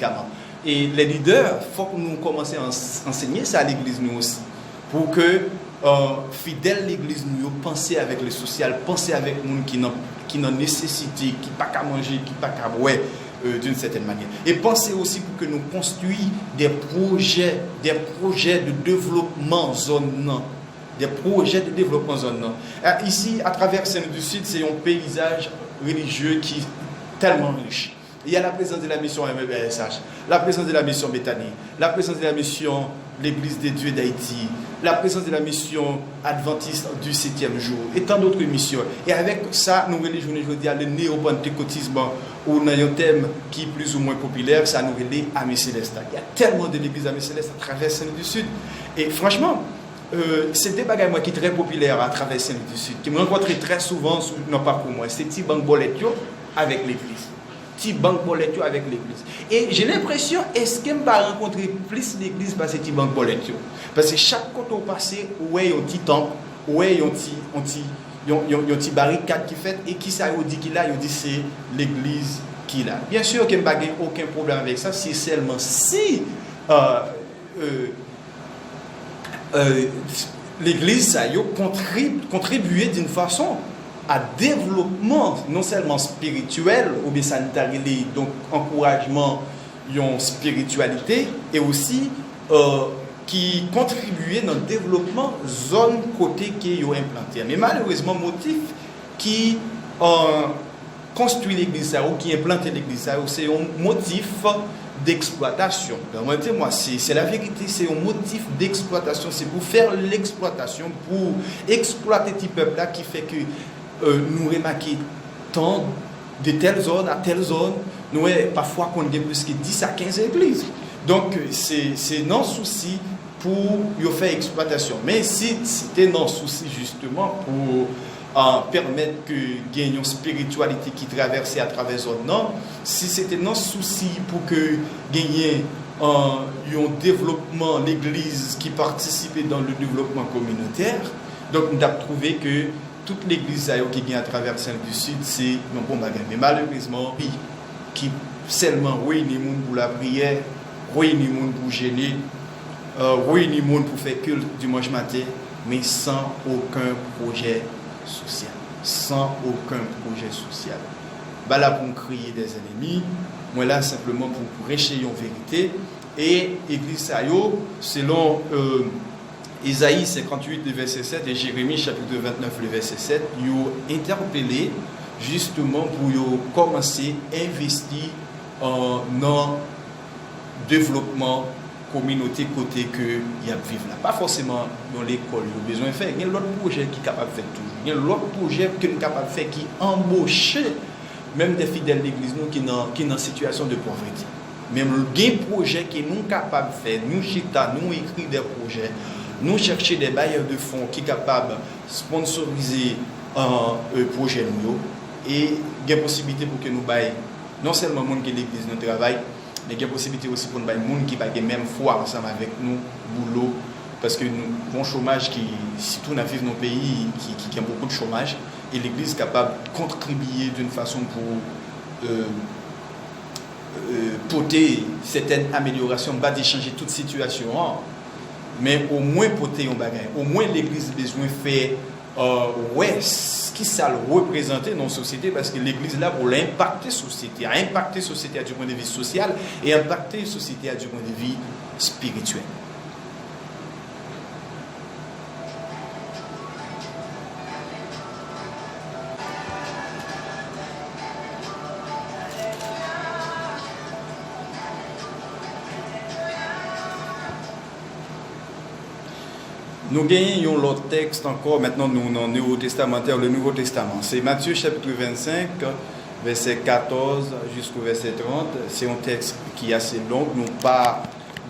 médicaments. Et les leaders, il faut que nous commencions à enseigner ça à l'église nous aussi. Pour que fidèles l'église nous penser avec le social, penser avec les gens qui n'ont nécessité, qui n'ont pas qu'à manger, qui n'ont pas qu'à boire d'une certaine manière. Et penser aussi pour que nous construisions des projets de développement zone. Des projets de développement zone. Ici, à travers Saint-Louis du Sud, c'est un paysage religieux qui est tellement riche. Il y a la présence de la mission MBSH, la présence de la mission Bethany, la présence de la mission l'Église des Dieux d'Haïti, la présence de la mission adventiste du 7e jour, et tant d'autres missions. Et avec ça, nous religions aujourd'hui le néo-pentecôtisme, où on a un thème qui est plus ou moins populaire, ça nous relie à Amis Célestes. Il y a tellement de l'église Amis Célestes à travers Saint-Louis du Sud. Et franchement, c'est des bagages qui sont très populaires à travers Saint-Louis du Sud, qui me rencontrent très souvent, non pas pour moi, c'est petit banque boletio avec l'église. Petit banque boletio avec l'église. Et j'ai l'impression, est-ce que je vais rencontrer plus l'église par ces petits banques boletio? Parce que chaque côté au passé, où il y a un petit temple, où il y a un petit barricade qui fait, et qui ça dit qu'il a, il dit c'est l'église qu'il a. Bien sûr qu'il n'y a aucun problème avec ça, c'est seulement si l'église ça a contribué d'une façon à développement non seulement spirituel ou bien sanitaire, donc encouragement une spiritualité, et aussi qui contribuait dans le développement zone côté qui est implanté. Mais malheureusement, motif qui construit l'église ou qui implante l'église, c'est un motif d'exploitation. Moi, c'est la vérité, c'est un motif d'exploitation. C'est pour faire l'exploitation, pour exploiter ce peuple-là qui fait que nous remarquons tant de telle zone à telle zone, nous parfois qu'on a plus que 10 à 15 églises. Donc, c'est non souci pour faire exploitation. Mais si c'était non souci justement pour permettre que gagne une spiritualité qui traverse à travers zone, non, si c'était non souci pour que gagne un développement, l'église qui participait dans le développement communautaire, donc nous avons trouvé que toute l'église qui vient à travers Saint-Louis du Sud, c'est un bon bagage. Mais malheureusement, qui seulement réunit les gens pour la prière, réunit les gens pour gêner, réunit les gens pour faire culte dimanche matin, mais sans aucun projet social. Sans aucun projet social. Bah là pour crier des ennemis, moi là simplement pour prêcher une vérité. Et l'église selon Isaïe 58, le verset 7, et Jérémie chapitre 29, le verset 7, ils ont interpellé justement pour commencer à investir dans le développement communauté côté que y a vivre là. Pas forcément dans l'école, il y a besoin de faire. Il y a l'autre projet qui est capable de faire tout. Il y a l'autre projet qui est capable de faire qui embauche même des fidèles d'église qui sont dans situation de pauvreté. Même des projets qui nous capables de faire, nous chita, nous écrire des projets, nous chercher des bailleurs de fonds qui sont capables de sponsoriser un projet nous et il y a possibilité pour que nous baillons non seulement les gens qui l'église nous travaille, mais il y a possibilité aussi pour nous bailler les gens qui n'ont pas même foi ensemble avec nous, boulot, parce que nous avons un chômage qui, surtout dans nos pays qui a beaucoup de chômage, et l'église est capable de contribuer d'une façon pour porter certaines améliorations, pas d'échanger toute situation, mais au moins porter un bagage. Au moins l'église a besoin de faire ce qui ça représenter dans la société, parce que l'église là pour l'impacter la société du point de vue social et impacter la société du point de vue spirituel. Nous gagnons l'autre texte encore, maintenant nous dans le Nouveau Testamentaire, le Nouveau Testament. C'est Matthieu chapitre 25, verset 14 jusqu'au verset 30. C'est un texte qui est assez long, nous pas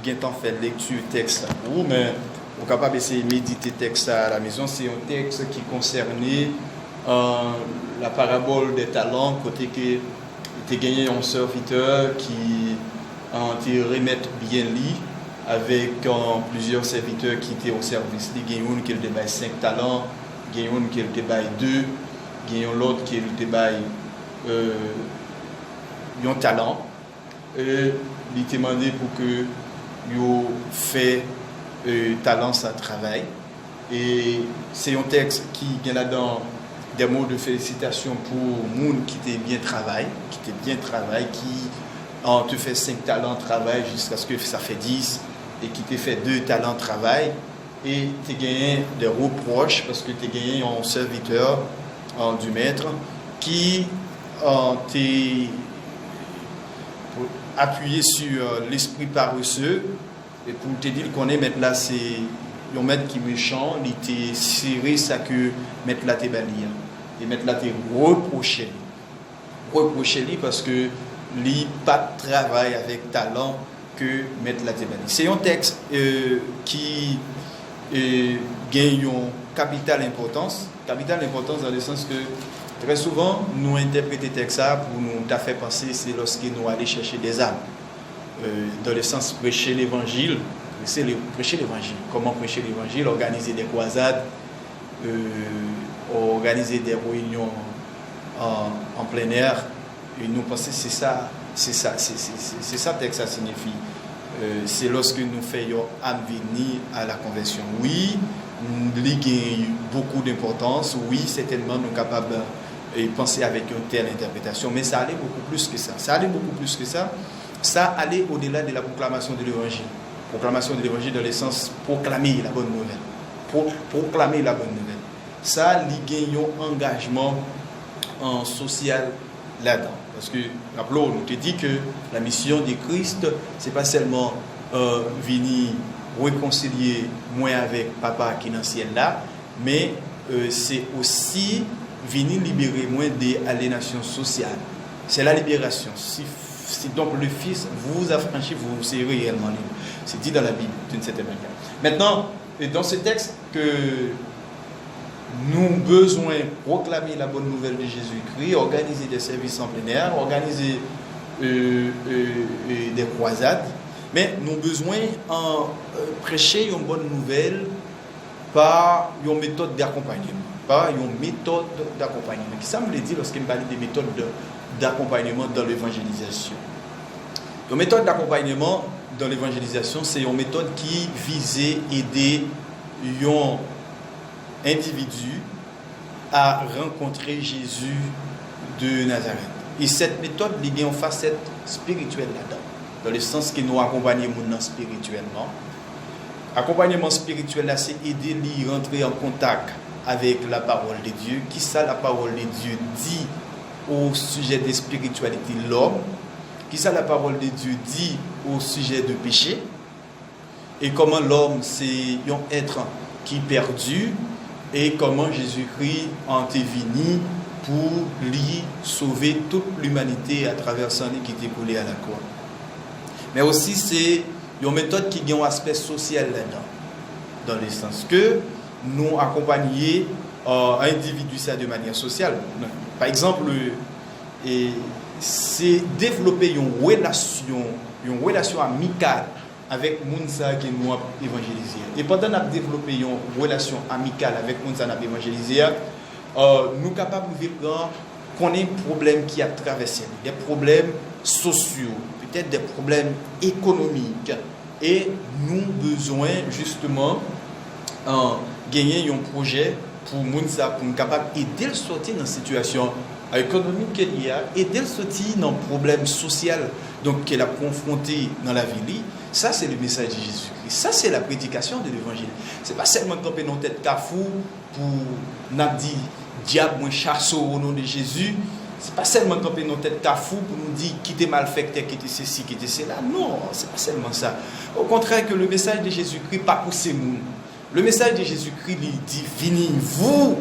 bien temps faire lecture texte pour, mais on est capable d'essayer de méditer texte à la maison. C'est un texte qui concernait la parabole des talents, côté que tu as gagné un serviteur qui te remettre bien lit, avec plusieurs serviteurs qui étaient au service. Il y a un qui a 5 talents, il y a un qui a 2, il y a l'autre qui a un talent. il t'a demandé pour que yo fait talent ça travail. Et c'est un texte qui vient là-dedans des mots de félicitations pour monde qui t'a bien travaillé, qui te fait 5 talents de travail jusqu'à ce que ça fait 10 et qui t'a fait 2 talents de travail et tu as gagné des reproches parce que tu as gagné un serviteur du maître qui t'est appuyé sur l'esprit paresseux et pour te dire qu'on est maître là c'est un maître qui est méchant, il t'a serré ça que maître là t'es balia et maître là t'es reproché parce que il pas de travail avec talent que maître là t'es balia. C'est un texte qui gagne une capitale importance dans le sens que très souvent nous interprétons le texte ça pour nous faire penser c'est lorsque nous allons chercher des âmes dans le sens prêcher l'évangile. Prêcher l'évangile. Comment prêcher l'évangile? Organiser des croisades, organiser des réunions en plein air. Et nous pensons que c'est ça que ça signifie. C'est lorsque nous faisons venir à la conversion. Oui, il y a beaucoup d'importance. Oui, certainement nous sommes capables de penser avec une telle interprétation. Mais ça allait beaucoup plus que ça. Ça allait au-delà de la proclamation de l'évangile. Proclamation de l'évangile dans le sens proclamer la bonne nouvelle. Proclamer la bonne nouvelle. Ça, il y a un engagement social là-dedans. Parce que, rappelons, nous te dit que la mission de Christ, c'est pas seulement venir réconcilier moi avec papa qui est dans le ciel là, mais c'est aussi venir libérer moi des aliénations sociales. C'est la libération. Si donc le Fils vous affranchit, vous serez réellement libre. C'est dit dans la Bible, d'une certaine manière. Maintenant, dans ce texte que nous avons besoin de proclamer la bonne nouvelle de Jésus-Christ, organiser des services en plein air, organiser des croisades, mais nous avons besoin de prêcher une bonne nouvelle par une méthode d'accompagnement. Qui ça me dit lorsqu'il me parle des méthodes d'accompagnement dans l'évangélisation. Une méthode d'accompagnement dans l'évangélisation, c'est une méthode qui visait à aider un individu à rencontrer Jésus de Nazareth. Et cette méthode, il y a une facette spirituelle là-dedans, dans le sens que nous accompagnons les gens spirituellement. Accompagnement spirituel, là, c'est aider les gens à rentrer en contact avec la parole de Dieu. Qui ça, la parole de Dieu dit au sujet de spiritualité de l'homme? Qui ça, la parole de Dieu dit au sujet de péché? Et comment l'homme, c'est un être qui est perdu, et comment Jésus-Christ est venu pour lui sauver toute l'humanité à travers son qui était coulé à la croix. Mais aussi, c'est une méthode qui a un aspect social là-dedans, dans le sens que nous accompagner un individu ça de manière sociale. Par exemple, c'est développer une relation amicale avec les gens qui nous ont évangélisé. Et pendant que nous développons une relation amicale avec les gens qui nous ont évangélisé, nous sommes capables de vivre qu'on ait des problèmes qui a traversé, des problèmes sociaux, peut-être des problèmes économiques. Et nous avons besoin justement gagner un projet pour nous capables d'aider le sortir dans une situation économique qu'il y a, aider le sortir dans un problème social donc qu'elle a confronté dans la vie. Ça c'est le message de Jésus-Christ. Ça c'est la prédication de l'évangile. C'est pas seulement camper dans tête cafou pour nous dire diable moi chasse au nom de Jésus. C'est pas seulement camper dans tête cafou pour nous dire quitter malfecteur, quitter ceci, quitter cela. Non, c'est pas seulement ça. Au contraire que le message de Jésus-Christ pas pour ces gens. Le message de Jésus-Christ lui dit venez vous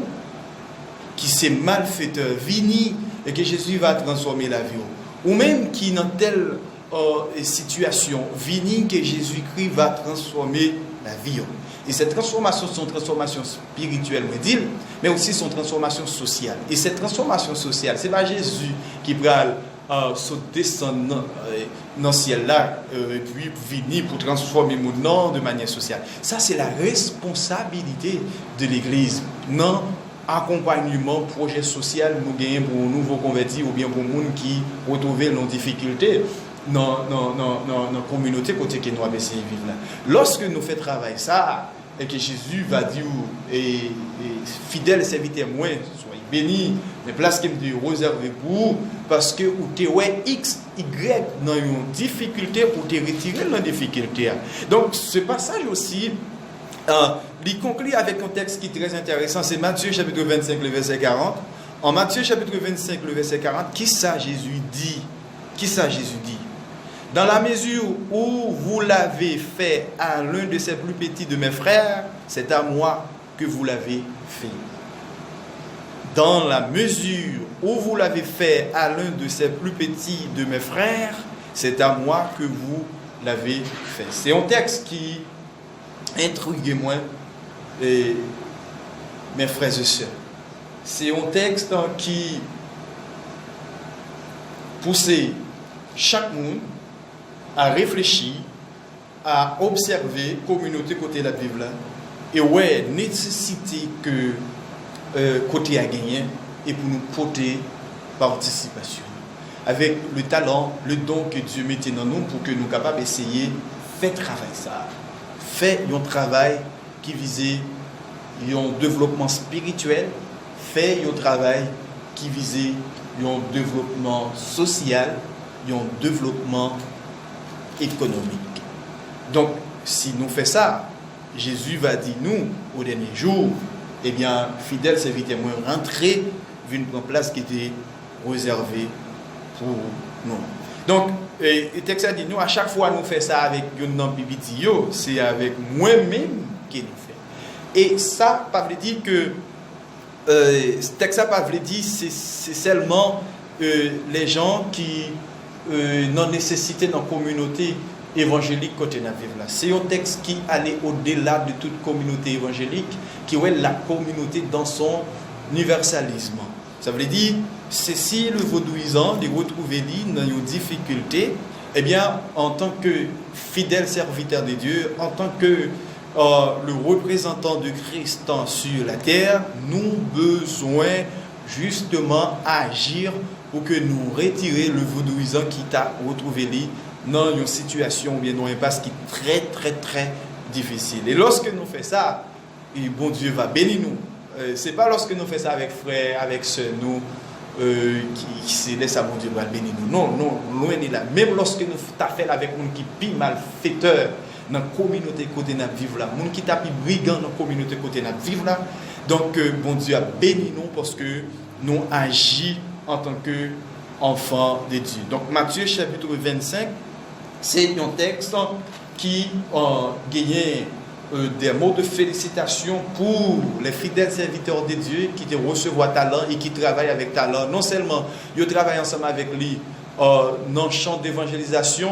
qui c'est malfaiteur, venez et que Jésus va transformer la vie. Ou même qui dans telle situation, venez que Jésus-Christ va transformer la vie. Et cette transformation, c'est une transformation spirituelle, mais aussi son transformation sociale. Et cette transformation sociale, c'est pas Jésus qui va se descendre dans le ciel là, et puis venir pour transformer mon nom de manière sociale. Ça, c'est la responsabilité de l'Église. Non, accompagnement, projet social, nous gagnons pour nouveaux convertis ou bien pour les gens qui retrouvent nos difficultés. dans la communauté côté que nous avons essayé de vivre là. Lorsque nous faisons travail ça, et que Jésus va dire, et fidèle serviteur moi, soyez bénis, mais place qui me dit réservé pour vous, parce que vous avez X, Y dans une difficulté pour te retirer dans la difficulté. Donc ce passage aussi, il conclut avec un texte qui est très intéressant, c'est Matthieu chapitre 25, le verset 40. En Matthieu chapitre 25, le verset 40, qui ça Jésus dit? Qui ça Jésus dit? Dans la mesure où vous l'avez fait à l'un de ces plus petits de mes frères, c'est à moi que vous l'avez fait. Dans la mesure où vous l'avez fait à l'un de ces plus petits de mes frères, c'est à moi que vous l'avez fait. C'est un texte qui intrigue moi, mes frères et sœurs. C'est un texte qui pousse chaque monde à réfléchir, à observer la communauté côté la Bible et ouais, nécessité que côté a gagné et pour nous porter participation avec le talent, le don que Dieu mettait dans nous pour que nous capables d'essayer de faire travail ça, faire un travail qui visait un développement spirituel, faire un travail qui visait un développement social, un développement économique. Donc, si nous faisons ça, Jésus va dire nous, au dernier jour, eh bien, fidèle serviteur, moi, rentrer vers une place qui était réservée pour nous. Donc, le texte a dit nous, à chaque fois nous faisons ça avec un nom pipitio, c'est avec moi-même qui nous fait. Et ça, pas veut dire que ce texte pas veut dire c'est seulement les gens qui n'ont nécessité dans la communauté évangélique côté na vivre là. C'est un texte qui allait au-delà de toute communauté évangélique, qui est la communauté dans son universalisme. Ça veut dire, c'est si le vaudouisant de retrouver dans une difficulté, eh bien, en tant que fidèle serviteur de Dieu, en tant que le représentant de Christ sur la terre, nous besoin justement agir pour que nous retirer le vaudouisant qui t'a retrouvé dans une situation ou bien dans un impasse qui est très très très difficile. Et lorsque nous faisons ça, et bon Dieu va bénir nous. C'est pas lorsque nous faisons ça avec frères, avec sœurs, nous qui se laisse à bon Dieu va bénir nous. Non, loin de là. Même lorsque nous faisons fait avec nous qui pis malfaiteur dans la communauté côté n'a vivre là, moun qui t'a pis brigand dans la communauté côté n'a vivre là. Donc bon Dieu a béni nous parce que nous agissons en tant que enfants de Dieu. Donc Matthieu chapitre 25, c'est un texte qui gagne des mots de félicitations pour les fidèles serviteurs de Dieu qui te reçoivent talent et qui travaillent avec talent. Non seulement ils travaillent ensemble avec lui dans le champ d'évangélisation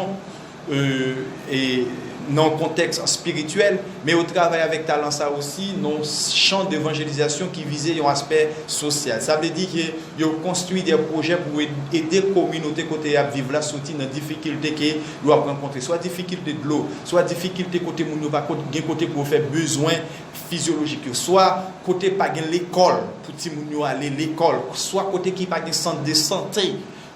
et dans le contexte spirituel, mais au travail avec talent ça aussi, dans le champ d'évangélisation qui visait un aspect social. Ça veut dire qu'ils ont construit des projets pour aider la communauté côté à vivre là, sortir dans les difficultés qu'ils doivent rencontrer, soit difficulté de l'eau, soit difficulté côté moun pas côté pour faire besoin physiologique, soit côté pas l'école pour ti moun aller l'école, soit côté qui pas de centre de santé.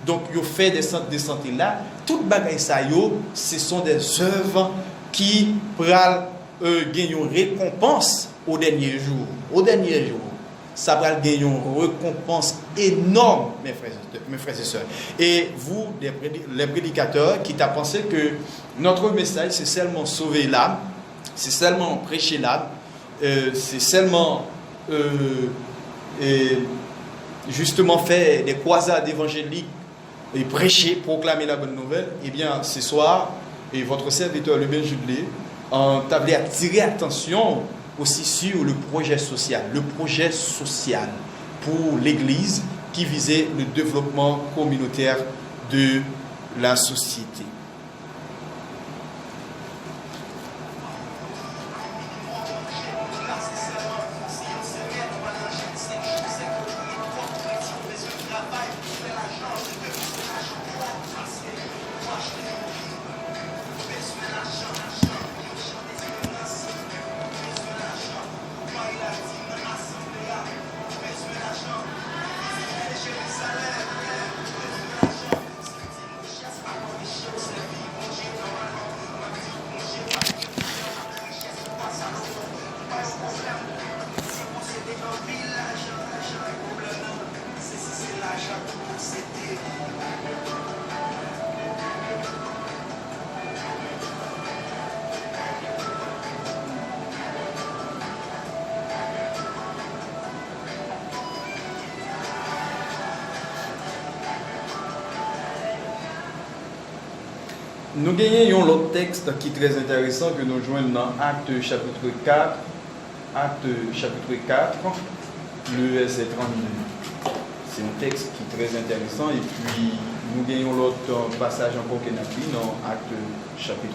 Donc ils fait des centres de santé là, toute bagaille ça yo, ce sont des œuvres qui pral gagner une récompense au dernier jour. Au dernier jour, ça va gagner une récompense énorme, mes frères et sœurs. Et vous, les prédicateurs, qui t'a pensé que notre message, c'est seulement sauver l'âme, c'est seulement prêcher l'âme, c'est seulement justement faire des croisades évangéliques et prêcher, proclamer la bonne nouvelle. Eh bien, ce soir, et votre serviteur, le bien jubilé, t'a attirer attention aussi sur le projet social pour l'Église qui visait le développement communautaire de la société. Nous gagnons l'autre texte qui est très intéressant que nous joignons dans Actes chapitre 4, Actes chapitre 4, le verset 32. C'est un texte qui est très intéressant et puis nous gagnons l'autre passage encore qu'on a pris dans Actes chapitre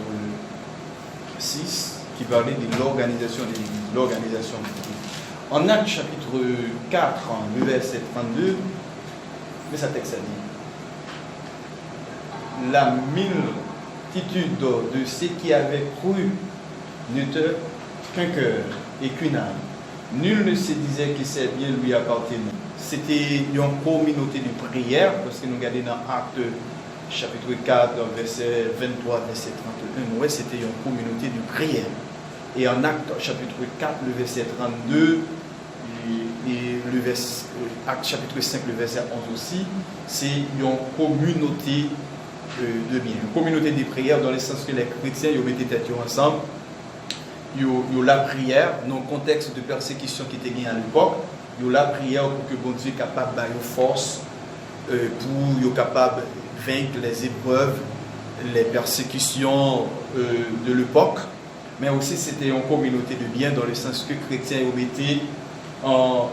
6 qui parlait de l'organisation de l'Église, l'organisation de l'Église. En Actes chapitre 4, le verset 32, mais ça texte a dit la multitude de ceux qui avaient cru n'était qu'un cœur et qu'une âme. Nul ne se disait que ces biens lui appartenaient. C'était une communauté de prière, parce que nous regardons dans Actes chapitre 4, verset 23, verset 31, ouais, c'était une communauté de prière. Et en Actes chapitre 4, le verset 32, et le Actes chapitre 5, le verset 11 aussi, c'est une communauté de biens, une communauté de prière dans le sens que les chrétiens ils mettaient tête ensemble, ils ont la prière dans le contexte de persécution qui était gagné à l'époque, ils ont la prière pour que bon Dieu soit capable de donner force pour être capable de vaincre les épreuves, les persécutions de l'époque, mais aussi c'était une communauté de biens dans le sens que les chrétiens ils mettaient en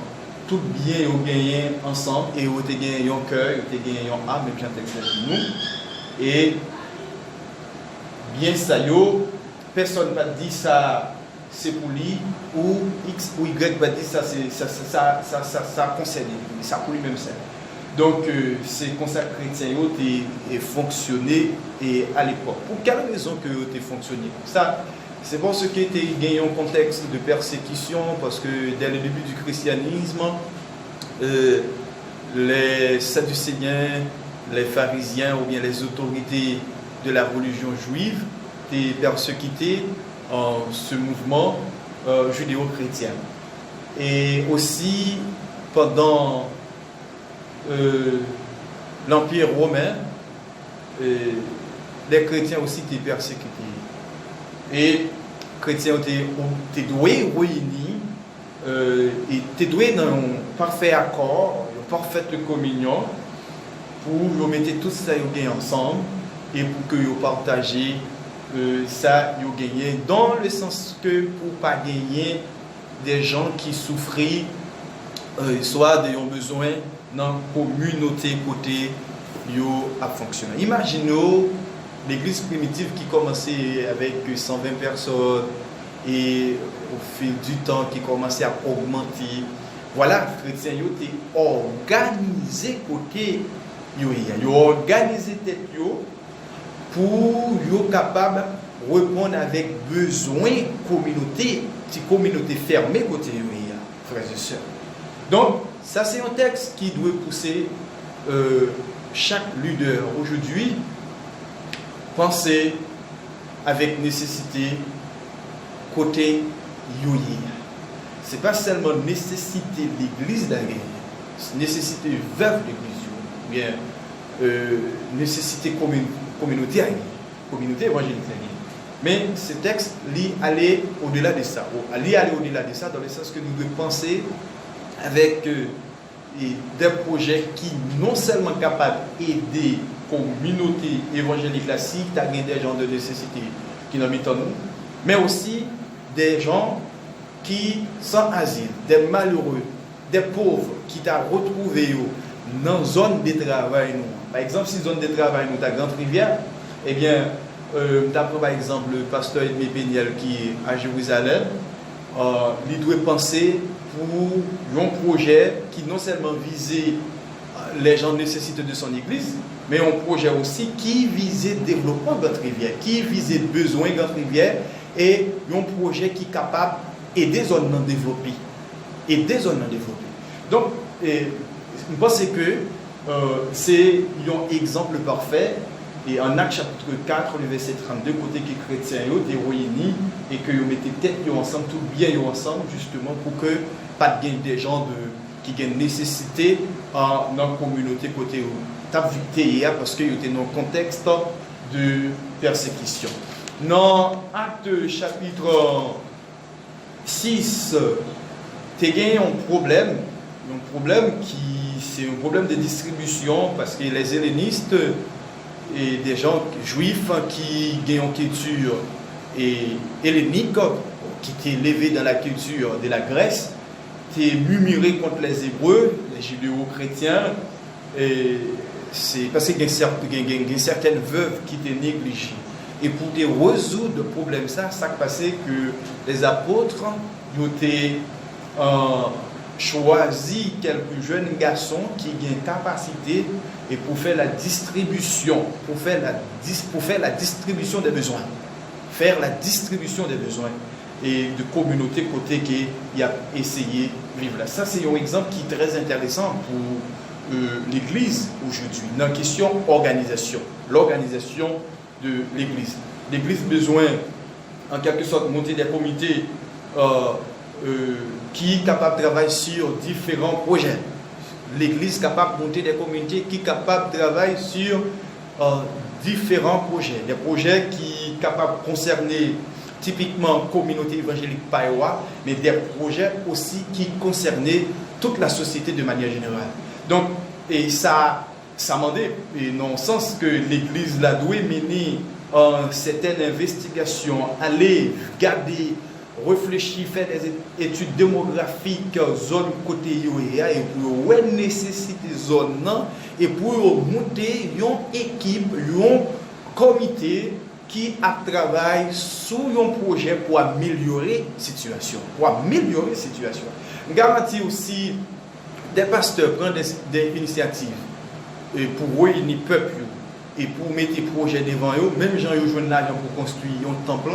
tout bien ils ont gagné ensemble et ils ont gagné un cœur, ils ont gagné une âme, même j'en texte nous. Et bien ça personne ne va dire ça c'est pour lui ou X ou Y va dire ça ça concerne ça pour lui-même ça. Donc c'est comme ça que chrétien est fonctionné et à l'époque. Pour quelle raison que tu fonctionné comme ça? C'est parce que tu as gagné un contexte de persécution, parce que dès le début du christianisme, les sadducéens, les pharisiens ou bien les autorités de la religion juive étaient persécutés en ce mouvement judéo-chrétien. Et aussi, pendant l'Empire romain, les chrétiens aussi étaient persécutés. Et les chrétiens étaient doués, réunis, et étaient doués dans un parfait accord, une parfaite communion, pour mettre tout ça ensemble et pour que vous partagez ça vous gagnez dans le sens que pour pas gagner des gens qui souffraient soit des besoin dans la communauté côté yo a fonctionné. Imaginez l'église primitive qui commençait avec 120 personnes et au fil du temps qui commençait à augmenter. Voilà, les chrétiens étaient organisés côté yo organisé tête yo pour yo capable répondre avec besoin communauté, petite communauté fermée côté yo frères et sœurs. Donc ça c'est un texte qui doit pousser chaque leader aujourd'hui penser avec nécessité côté yo. C'est pas seulement nécessité de l'église d'aller, c'est nécessité veuve de l'église. Bien, nécessité communautaire, communauté évangélique. Mais ce texte lit aller au-delà de ça. Aller au-delà de ça dans le sens que nous devons penser avec des projets qui non seulement capables d'aider la communauté évangélique classique, t'as des gens de nécessité qui n'ont mis en nous, mais aussi des gens qui sont asile, des malheureux, des pauvres qui t'ont retrouvé dans la zone de travail. Par exemple, si zone de travail nous, ta Grande Rivière, eh bien, d'après par exemple le pasteur Edmé Péniel qui est à Jérusalem, il doit penser pour un projet qui non seulement visait les gens nécessités de son église, mais un projet aussi qui visait le développement de Grande Rivière, qui visait le besoin de Grande Rivière, et un projet qui est capable d'aider des zones non développées. Donc, je pense que c'est un exemple parfait. Et en Actes chapitre 4, le verset 32, côté que les chrétiens sont réunis et que vous mettez tête ensemble, tout bien ensemble, justement, pour que pas de des gens qui ont une nécessité dans la communauté côté où tu as vu parce qu'ils étaient dans un contexte de persécution. Dans Actes chapitre 6, tu as un problème qui c'est un problème de distribution parce que les hellénistes et des gens juifs qui ont une culture hellénique, qui étaient élevés dans la culture de la Grèce, étaient murmurés contre les Hébreux, les judéo-chrétiens, et c'est parce qu'il y a certaines veuves qui étaient négligées. Et pour résoudre le problème, ça passait que les apôtres ont été choisi quelques jeunes garçons qui ont une capacité et pour faire la distribution, pour faire la distribution des besoins, faire la distribution des besoins et de communauté côté qui a essayé de vivre là. Ça, c'est un exemple qui est très intéressant pour l'Église aujourd'hui, dans la question organisation, l'organisation de l'Église. L'Église a besoin, en quelque sorte, de monter des comités qui sont capables de travailler sur différents projets. L'Église est capable de monter des comités qui sont capables de travailler sur différents projets. Des projets qui sont capables de concerner typiquement la communauté évangélique Païwa, mais des projets aussi qui concernent toute la société de manière générale. Donc, et ça m'a dit, dans le sens que l'Église l'a doué mener certaines investigations, aller regarder, réfléchir, faire des études démographiques, zone côté yoéa, et pour nécessiter zone et pour monter une équipe, un comité qui travaille sur un projet pour améliorer la situation. Garantir aussi des pasteurs prennent des initiatives pour réunir le peuple et pour mettre des projets devant eux, même gens ils joignent l'argent pour construire un temple,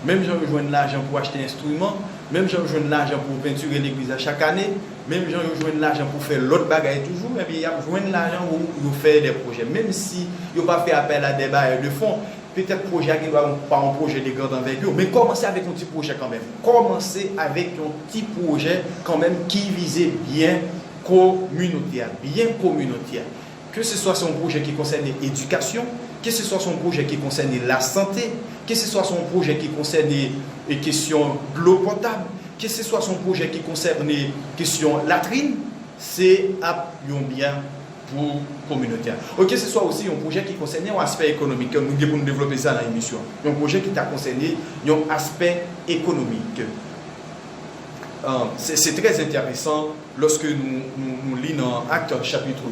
même gens ils joignent l'argent pour acheter des instruments, même gens ils joignent l'argent pour peinturer l'église à chaque année, même gens ils joignent l'argent pour faire l'autre bagaille toujours, et puis ils joignent l'argent pour faire des projets, même si ils n'ont pas fait appel à des bailleurs de fonds. Peut-être projet qui va pas un projet de grande envergure, mais commencez avec un petit projet quand même. Commencez avec un petit projet quand même qui visait bien communautaire. Que ce soit son projet qui concerne l'éducation, que ce soit son projet qui concerne la santé, que ce soit son projet qui concerne les questions de l'eau potable, que ce soit son projet qui concerne les questions latrines, c'est un bien pour communautaire. Ou que ce soit aussi un projet qui concerne un aspect économique. Nous devons développer ça dans l'émission. Un projet qui t'a concerné un aspect économique. C'est très intéressant lorsque nous lisons dans Actes chapitre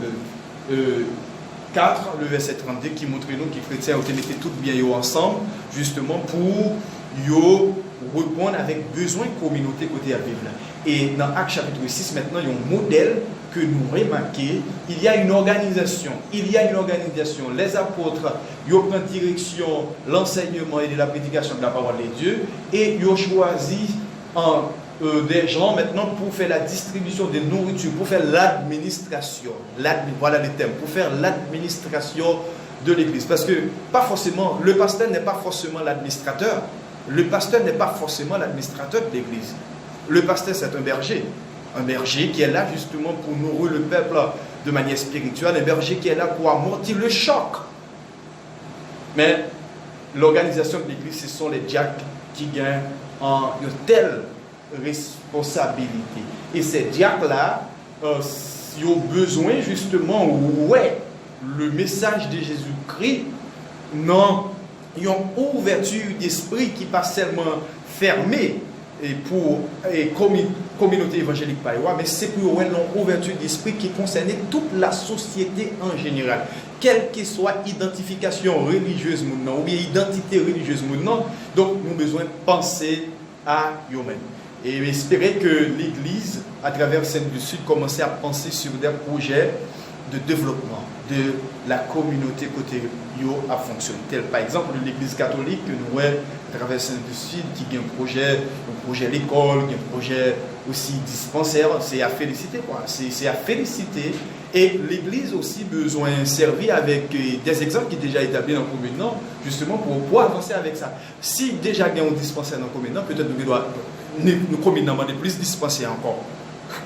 4, le verset 32, qui montre nous que les chrétiens ont mis tout bien ensemble, justement pour répondre avec besoin de communauté côté à vivre. Et dans Actes chapitre 6, maintenant, il y a un modèle que nous remarquons. Il y a une organisation. Les apôtres, ils prennent direction l'enseignement et de la prédication de la parole de Dieu et ils ont choisi des gens maintenant pour faire la distribution de nourriture, pour faire l'administration. Voilà le thème, pour faire l'administration de l'église. Parce que le pasteur n'est pas forcément l'administrateur. Le pasteur n'est pas forcément l'administrateur de l'église. Le pasteur, c'est un berger. Un berger qui est là justement pour nourrir le peuple de manière spirituelle. Un berger qui est là pour amortir le choc. Mais l'organisation de l'église, ce sont les diacres qui gagnent une telle responsabilité. Et ces diacres-là, ils ont besoin justement, le message de Jésus-Christ, non, ils ont une ouverture d'esprit qui n'est pas seulement fermée pour communauté évangélique Païwa, mais c'est pour une ouverture d'esprit qui concerne toute la société en général. Quelle que soit l'identification religieuse ou bien identité religieuse, donc nous avons besoin de penser à eux-mêmes. Et espérer que l'Église, à travers Sainte du Sud, commence à penser sur des projets de développement de la communauté côté yo a fonctionné. Tel par exemple l'Église catholique que nous voyons à travers Sainte du Sud qui a un projet l'école, un projet aussi dispensaire, c'est à féliciter quoi. C'est à féliciter. Et l'Église aussi besoin de servir avec des exemples qui sont déjà établis dans le commune, justement pour pouvoir avancer avec ça. Si déjà il y a un dispensaire dans le commune, peut-être nous communément de plus dispensaires encore.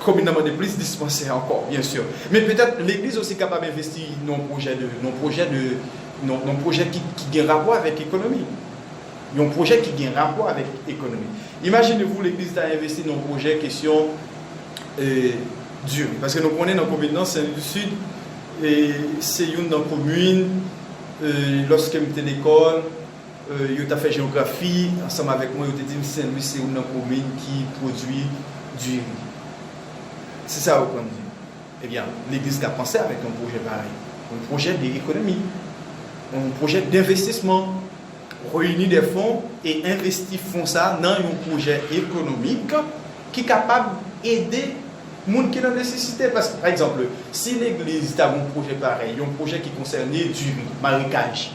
Communément de plus dispensaires encore, bien sûr. Mais peut-être l'Église aussi capable d'investir dans un projet qui a un rapport avec l'économie. Un projet qui a un rapport avec l'économie. Imaginez-vous l'Église a investi dans un projet question dur. Parce que nous connaissons dans la commune Saint du Sud, et c'est une dans la commune lorsque j'étais à l'école, je fait géographie, ensemble avec moi, je dit que Saint-Louis, c'est une commune qui produit du riz. C'est ça qu'on dit. Eh bien, l'Église a pensé avec un projet pareil, un projet d'économie, un projet d'investissement, réunir des fonds et investir fonds ça dans un projet économique qui est capable d'aider les gens qui ont nécessité. Parce que, par exemple, si l'Église a un projet pareil, un projet qui concerne du riz, marécage,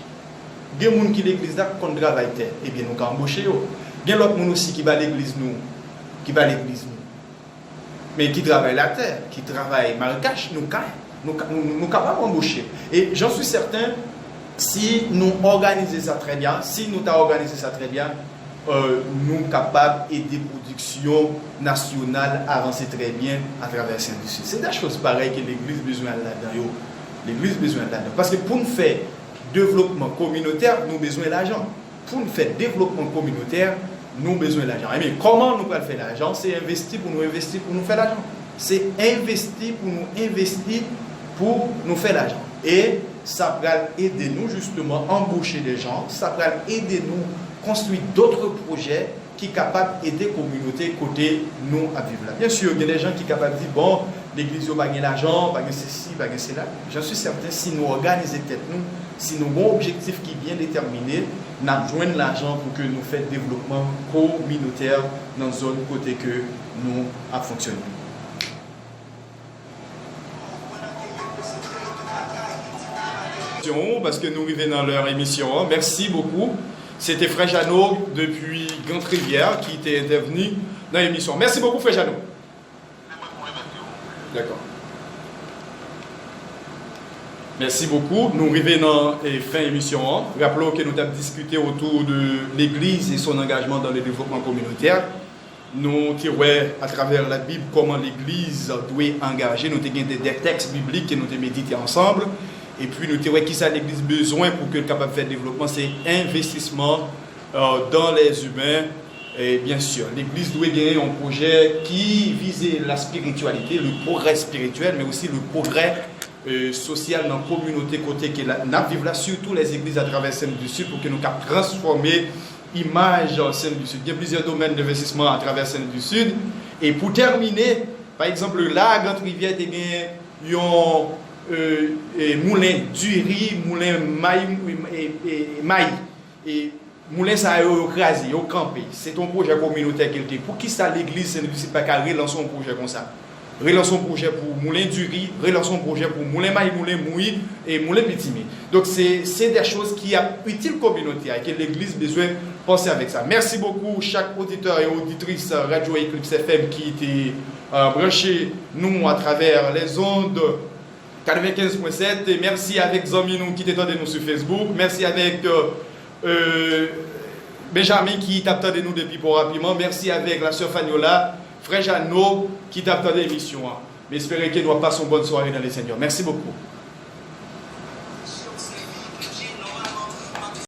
il y a des gens qui l'Église qui travaillent terre, eh bien, nous avons embauché. Il y a d'autres gens aussi qui vont à l'Église, mais qui travaillent la terre, qui travaillent marécage, nous sommes capables d'embaucher. Et j'en suis certain, si nous organisons ça très bien, nous sommes capables d'aider la production nationale à avancer très bien à travers cette industrie. C'est des choses pareilles que l'Église a besoin là-dedans. L'Église a besoin là-dedans. Parce que pour nous faire développement communautaire, nous avons besoin d'argent. Pour nous faire développement communautaire, nous avons besoin d'argent. Mais comment nous pouvons faire l'argent? C'est investir pour nous faire l'argent. C'est investir pour nous faire l'argent. Et ça va aider nous justement à embaucher des gens, ça va aider nous à construire d'autres projets qui sont capables d'aider la communauté côté nous à vivre là. Bien sûr, il y a des gens qui sont capables de dire, bon, l'église n'a pas l'argent, pas ceci, pas cela. J'en suis certain, si nous organisons tête nous, si nous avons un objectif qui est bien déterminé, nous avons besoin de l'argent pour que nous fassions développement communautaire dans la zone côté que nous a fonctionné. Parce que nous arrivons dans leur émission. Merci beaucoup. C'était Frère Jeannot depuis Grande-Rivière qui était intervenu dans l'émission. Merci beaucoup, Frère Jeannot. D'accord. Merci beaucoup. Nous arrivons dans la fin de l'émission. Rappelons que nous avons discuté autour de l'Église et son engagement dans le développement communautaire. Nous tirons à travers la Bible comment l'Église doit engager. Nous avons des textes bibliques que nous avons médités ensemble. Et puis nous tirons qui ça l'Église besoin pour qu'elle soit capable de faire le développement, c'est investissement dans les humains. Et bien sûr, l'Église doit gagner un projet qui vise la spiritualité, le progrès spirituel, mais aussi le progrès social dans la communauté côté que nous vivons là, surtout les églises à travers Seine du Sud, pour que nous puissions transformer l'image en Seine du Sud. Il y a plusieurs domaines d'investissement à travers Seine du Sud. Et pour terminer, par exemple, là, à Grande-Rivière, il y a moulin du riz, moulin maïs. Et moulin ça a écrasé, au campé. C'est un projet communautaire qu'il était. Pour qui ça l'église ne pas qu'à relancer un projet comme ça? Relancer un projet pour moulin du riz, relancer un projet pour moulin maïs, moulin mouille et moulin pétimé. Donc c'est des choses qui sont utiles communautaires et que l'église a besoin de penser avec ça. Merci beaucoup chaque auditeur et auditrice Radio Eclipse FM qui était branché nous à travers les ondes 95.7. Et merci avec Zaminou qui t'attendait nous sur Facebook. Merci avec Benjamin qui t'attendait nous depuis pour rapidement. Merci avec la sœur Fagnola, Frère Jeannot qui t'attendait l'émission. Mais espérez qu'il nous passe une bonne soirée dans les Seigneurs. Merci beaucoup.